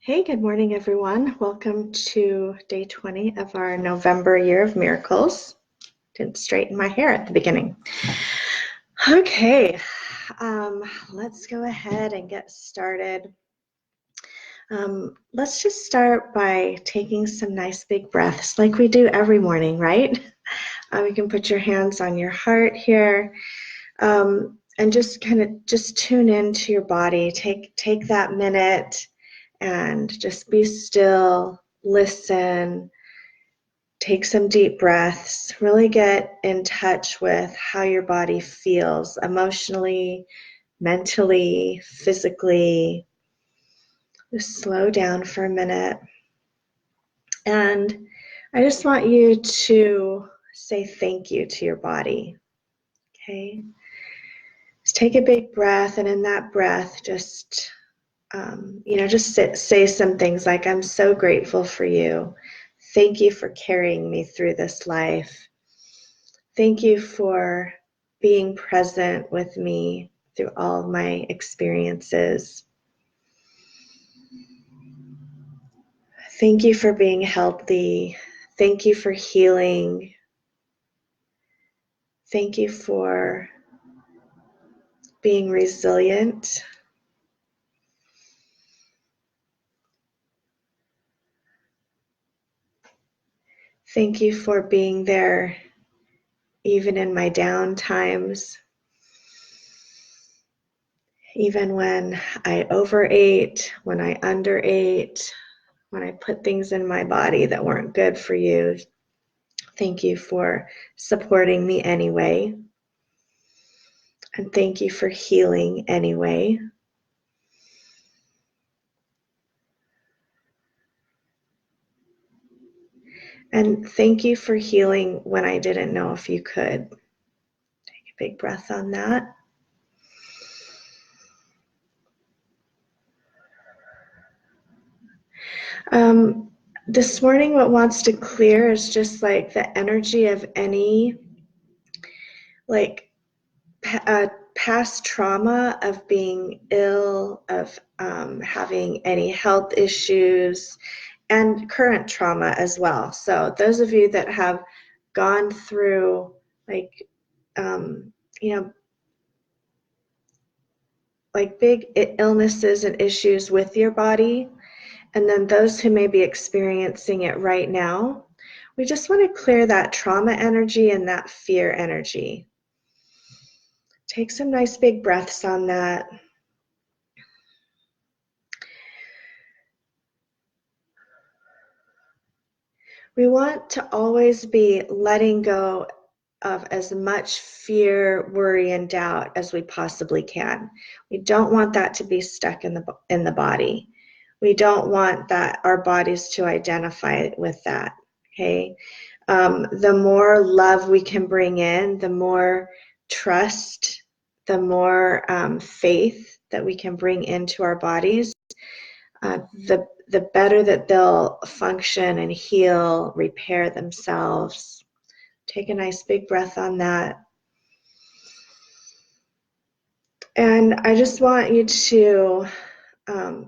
Hey, good morning, everyone. Welcome to day 20 of our November Year of Miracles. Didn't straighten my hair at the beginning. Okay, let's go ahead and get started. Let's just start by taking some nice big breaths like we do every morning, right? You can put your hands on your heart here and just kind of just tune into your body. Take that minute and just be still, listen, take some deep breaths, really get in touch with how your body feels emotionally, mentally, physically. Just slow down for a minute. And I just want you to say thank you to your body, okay? Just take a big breath, and in that breath, just say some things like, I'm so grateful for you. Thank you for carrying me through this life. Thank you for being present with me through all of my experiences. Thank you for being healthy. Thank you for healing. Thank you for being resilient. Thank you for being there even in my down times, even when I overate, when I underate, when I put things in my body that weren't good for you. Thank you for supporting me anyway. And thank you for healing anyway. And thank you for healing when I didn't know if you could. Take a big breath on that. This morning, what wants to clear is just like the energy of any past trauma of being ill, of having any health issues, and current trauma as well. So those of you that have gone through like big illnesses and issues with your body, and then those who may be experiencing it right now, we just want to clear that trauma energy and that fear energy. Take some nice big breaths on that. We want to always be letting go of as much fear, worry, and doubt as we possibly can. We don't want that to be stuck in the body. We don't want that our bodies to identify with that. Okay, the more love we can bring in, the more trust, the more faith that we can bring into our bodies, the better that they'll function and heal, repair themselves. Take a nice big breath on that. And I just want you to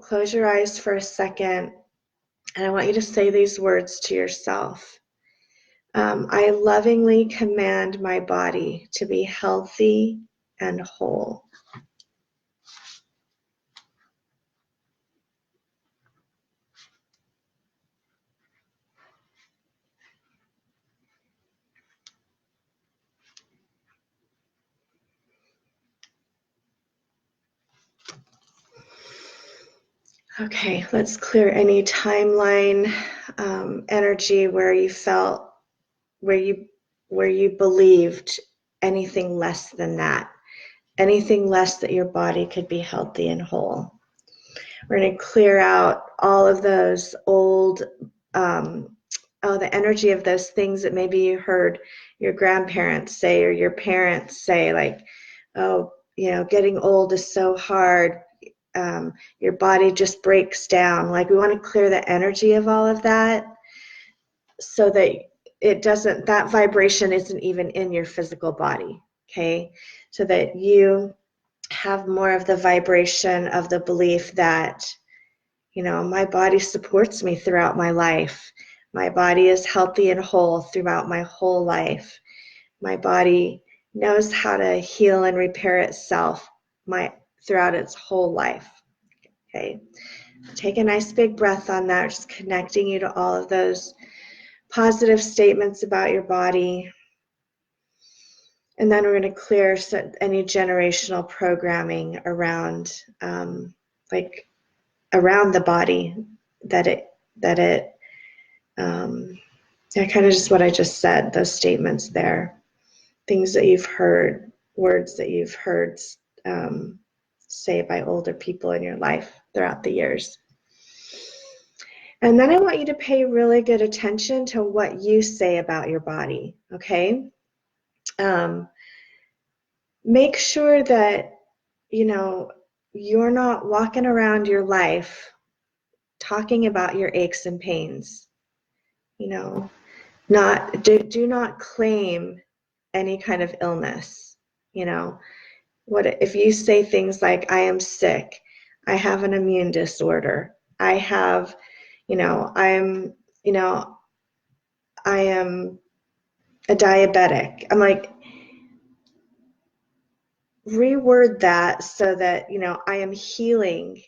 close your eyes for a second, and I want you to say these words to yourself. I lovingly command my body to be healthy and whole. Okay, let's clear any timeline energy where you felt, where you believed anything less than that, anything less that your body could be healthy and whole. We're going to clear out all of those old, the energy of those things that maybe you heard your grandparents say or your parents say, like, oh, getting old is so hard. Your body just breaks down. Like, we want to clear the energy of all of that so that that vibration isn't even in your physical body, okay? So that you have more of the vibration of the belief that You know, my body supports me throughout my life. My body is healthy and whole throughout my whole life. My body knows how to heal and repair itself throughout its whole life. Okay. Take a nice big breath on that, just connecting you to all of those positive statements about your body. And then we're going to clear any generational programming around, around the body kind of just what I just said, those statements there, things that you've heard, words that you've heard say by older people in your life throughout the years. And then I want you to pay really good attention to what you say about your body, okay? Make sure that, you know, you're not walking around your life talking about your aches and pains. You know, do not claim any kind of illness. You know, what if you say things like, I am sick, I have an immune disorder, I have, I am a diabetic. I'm like, reword that so that, I am healing,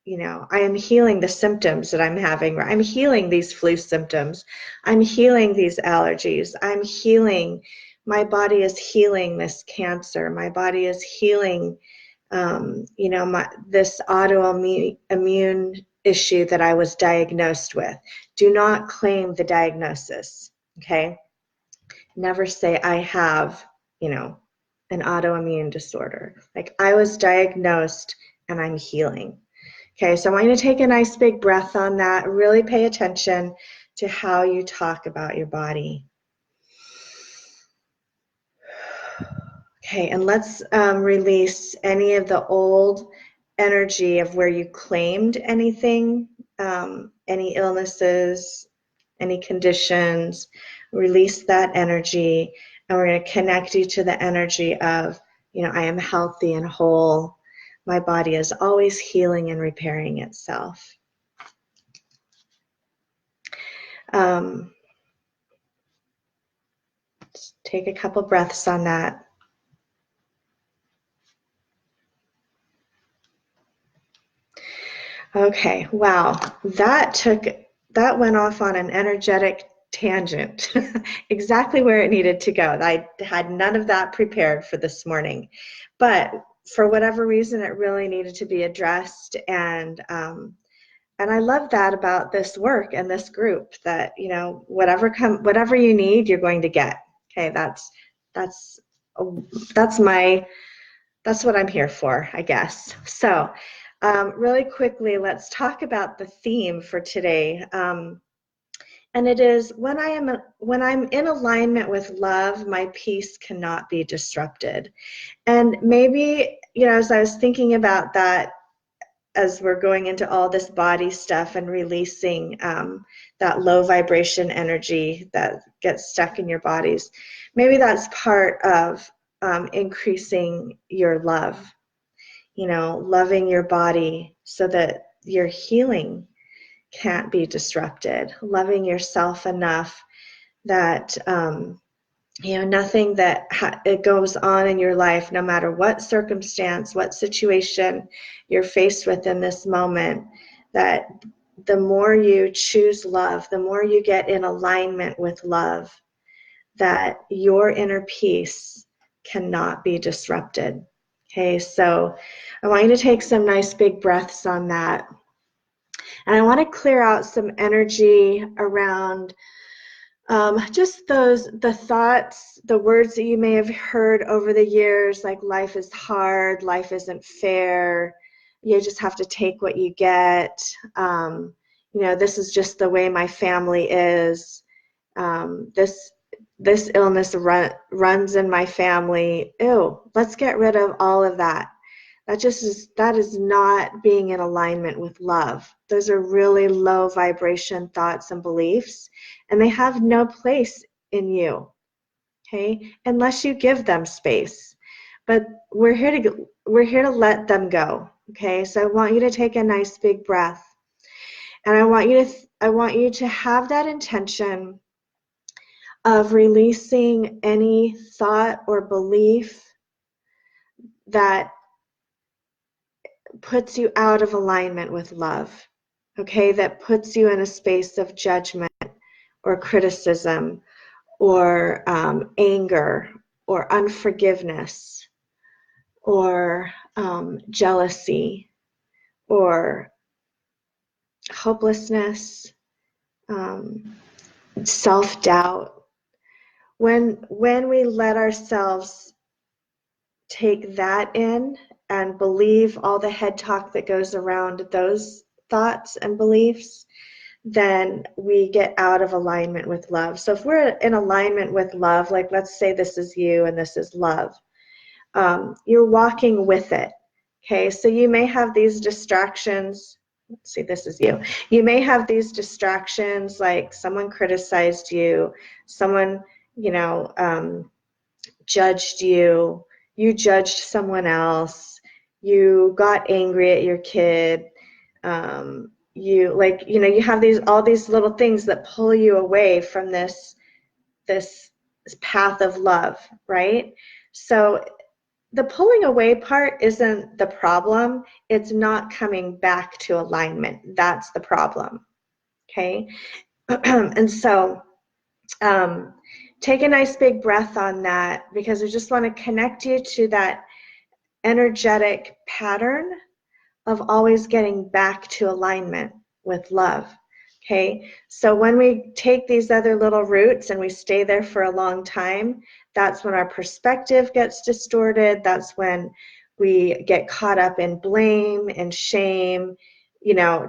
I am healing the symptoms that I'm having. I'm healing these flu symptoms. I'm healing these allergies. I'm healing, my body is healing this cancer. My body is healing, this autoimmune issue that I was diagnosed with. Do not claim the diagnosis, okay? Never say I have, an autoimmune disorder. Like, I was diagnosed and I'm healing. Okay, so I want you to take a nice big breath on that. Really pay attention to how you talk about your body. Okay, and let's release any of the old energy of where you claimed anything, any illnesses, any conditions. Release that energy, and we're going to connect you to the energy of, I am healthy and whole. My body is always healing and repairing itself. Just take a couple breaths on that. Okay, wow, that went off on an energetic tangent, exactly where it needed to go. I had none of that prepared for this morning, but for whatever reason, it really needed to be addressed, and I love that about this work and this group, that whatever you need, you're going to get. Okay, that's what I'm here for, I guess. So. Really quickly, let's talk about the theme for today. And it is, when I'm in alignment with love, my peace cannot be disrupted. And maybe, as I was thinking about that, as we're going into all this body stuff and releasing that low vibration energy that gets stuck in your bodies, maybe that's part of increasing your love. Loving your body so that your healing can't be disrupted. Loving yourself enough that, nothing that it goes on in your life, no matter what circumstance, what situation you're faced with in this moment, that the more you choose love, the more you get in alignment with love, that your inner peace cannot be disrupted. Okay, so I want you to take some nice big breaths on that. And I want to clear out some energy around just the thoughts, the words that you may have heard over the years, like life is hard, life isn't fair, you just have to take what you get, this is just the way my family is, this illness runs in my family. Ew, let's get rid of all of that. That is not being in alignment with love. Those are really low vibration thoughts and beliefs, and they have no place in you, okay, unless you give them space. But we're here to let them go, okay? So I want you to take a nice big breath. And I want you to have that intention of releasing any thought or belief that puts you out of alignment with love, okay? That puts you in a space of judgment or criticism or anger or unforgiveness or jealousy or hopelessness, self-doubt. When we let ourselves take that in and believe all the head talk that goes around those thoughts and beliefs, then we get out of alignment with love. So if we're in alignment with love, like let's say this is you and this is love, you're walking with it. Okay, so you may have these distractions. Let's see, this is you. You may have these distractions like someone criticized you, someone, judged you, you judged someone else, you got angry at your kid, you have all these little things that pull you away from this path of love, right? So the pulling away part isn't the problem, it's not coming back to alignment. That's the problem. Okay. And so take a nice big breath on that, because I just want to connect you to that energetic pattern of always getting back to alignment with love. Okay, so when we take these other little roots and we stay there for a long time, that's when our perspective gets distorted. That's when we get caught up in blame and shame,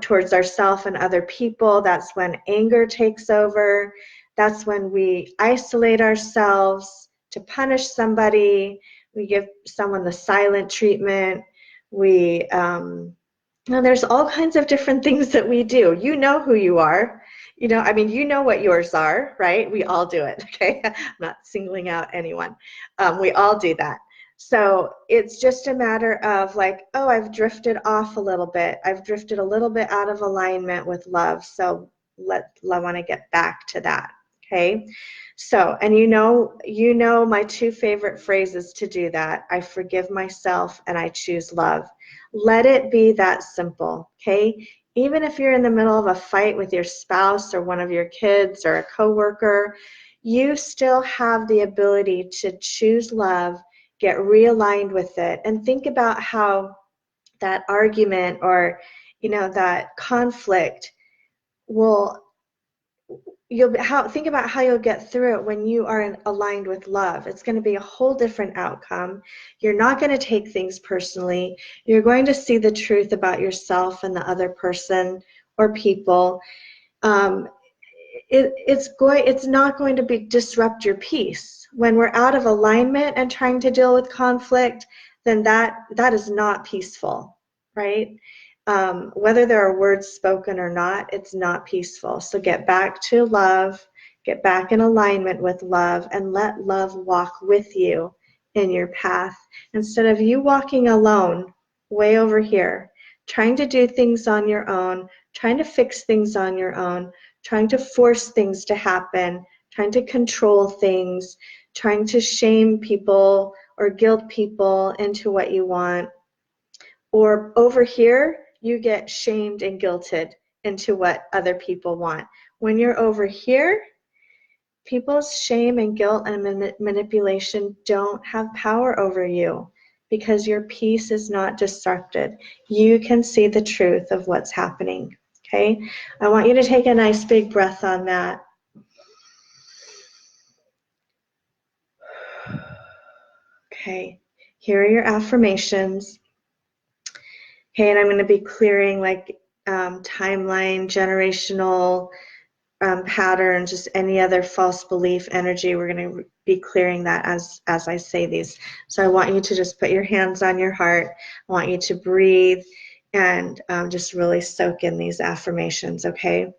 towards ourselves and other people. That's when anger takes over. That's when we isolate ourselves to punish somebody. We give someone the silent treatment. Now, there's all kinds of different things that we do. You know who you are. You know what yours are, right? We all do it, okay? I'm not singling out anyone. We all do that. So it's just a matter of like, oh, I've drifted off a little bit. I've drifted a little bit out of alignment with love. So I want to get back to that, okay? So, and you know my two favorite phrases to do that. I forgive myself and I choose love. Let it be that simple, okay? Even if you're in the middle of a fight with your spouse or one of your kids or a coworker, you still have the ability to choose love, get realigned with it, and think about how that argument or, that conflict will think about how you'll get through it when you are aligned with love. It's going to be a whole different outcome. You're not going to take things personally. You're going to see the truth about yourself and the other person or people. It's not going to disrupt your peace. When we're out of alignment and trying to deal with conflict, then that is not peaceful, right? Whether there are words spoken or not, it's not peaceful. So get back to love, get back in alignment with love, and let love walk with you in your path. Instead of you walking alone, way over here, trying to do things on your own, trying to fix things on your own, trying to force things to happen, trying to control things, trying to shame people or guilt people into what you want. Or over here, you get shamed and guilted into what other people want. When you're over here, people's shame and guilt and manipulation don't have power over you because your peace is not disrupted. You can see the truth of what's happening, okay? I want you to take a nice big breath on that. Okay, here are your affirmations. Okay, and I'm going to be clearing like timeline, generational patterns, just any other false belief energy. We're going to be clearing that as I say these. So I want you to just put your hands on your heart. I want you to breathe and just really soak in these affirmations, okay?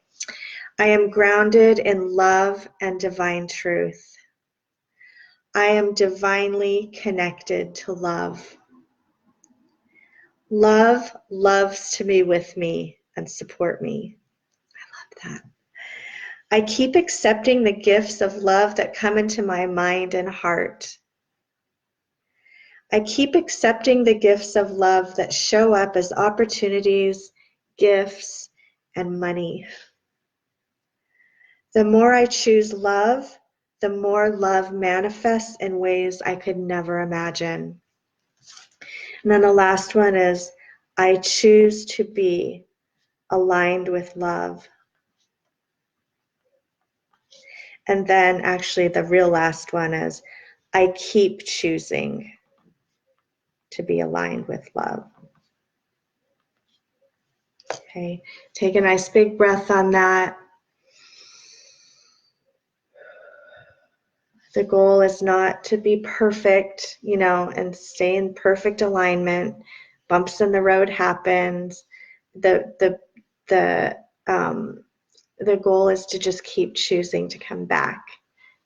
I am grounded in love and divine truth. I am divinely connected to love. Love loves to be with me and support me. that. I keep accepting the gifts of love that come into my mind and heart. I keep accepting the gifts of love that show up as opportunities, gifts, and money. The more I choose love, the more love manifests in ways I could never imagine. And then the last one is, I choose to be aligned with love. And then actually the real last one is, I keep choosing to be aligned with love. Okay, take a nice big breath on that. The goal is not to be perfect, and stay in perfect alignment. Bumps in the road happens. The goal is to just keep choosing to come back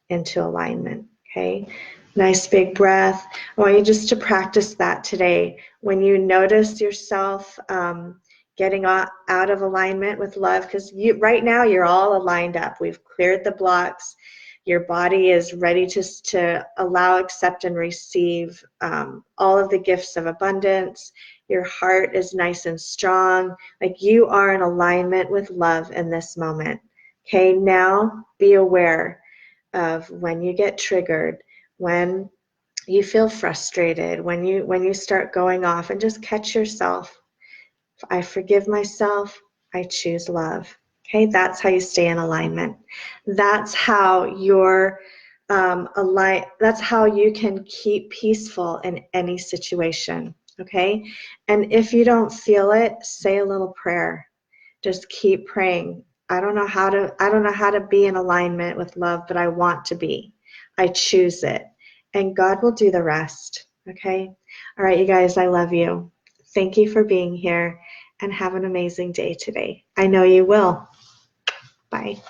into alignment. Okay, nice big breath. I want you just to practice that today. When you notice yourself getting out of alignment with love, because right now you're all aligned up. We've cleared the blocks. Your body is ready to allow, accept, and receive all of the gifts of abundance. Your heart is nice and strong. Like you are in alignment with love in this moment. Okay, now be aware of when you get triggered, when you feel frustrated, when you start going off, and just catch yourself. I forgive myself. I choose love. Okay, that's how you stay in alignment. That's how you're that's how you can keep peaceful in any situation. Okay, and if you don't feel it, say a little prayer. Just keep praying. I don't know how to be in alignment with love, but I want to be. I choose it, and God will do the rest. Okay, all right, you guys, I love you. Thank you for being here, and have an amazing day today. I know you will. Bye.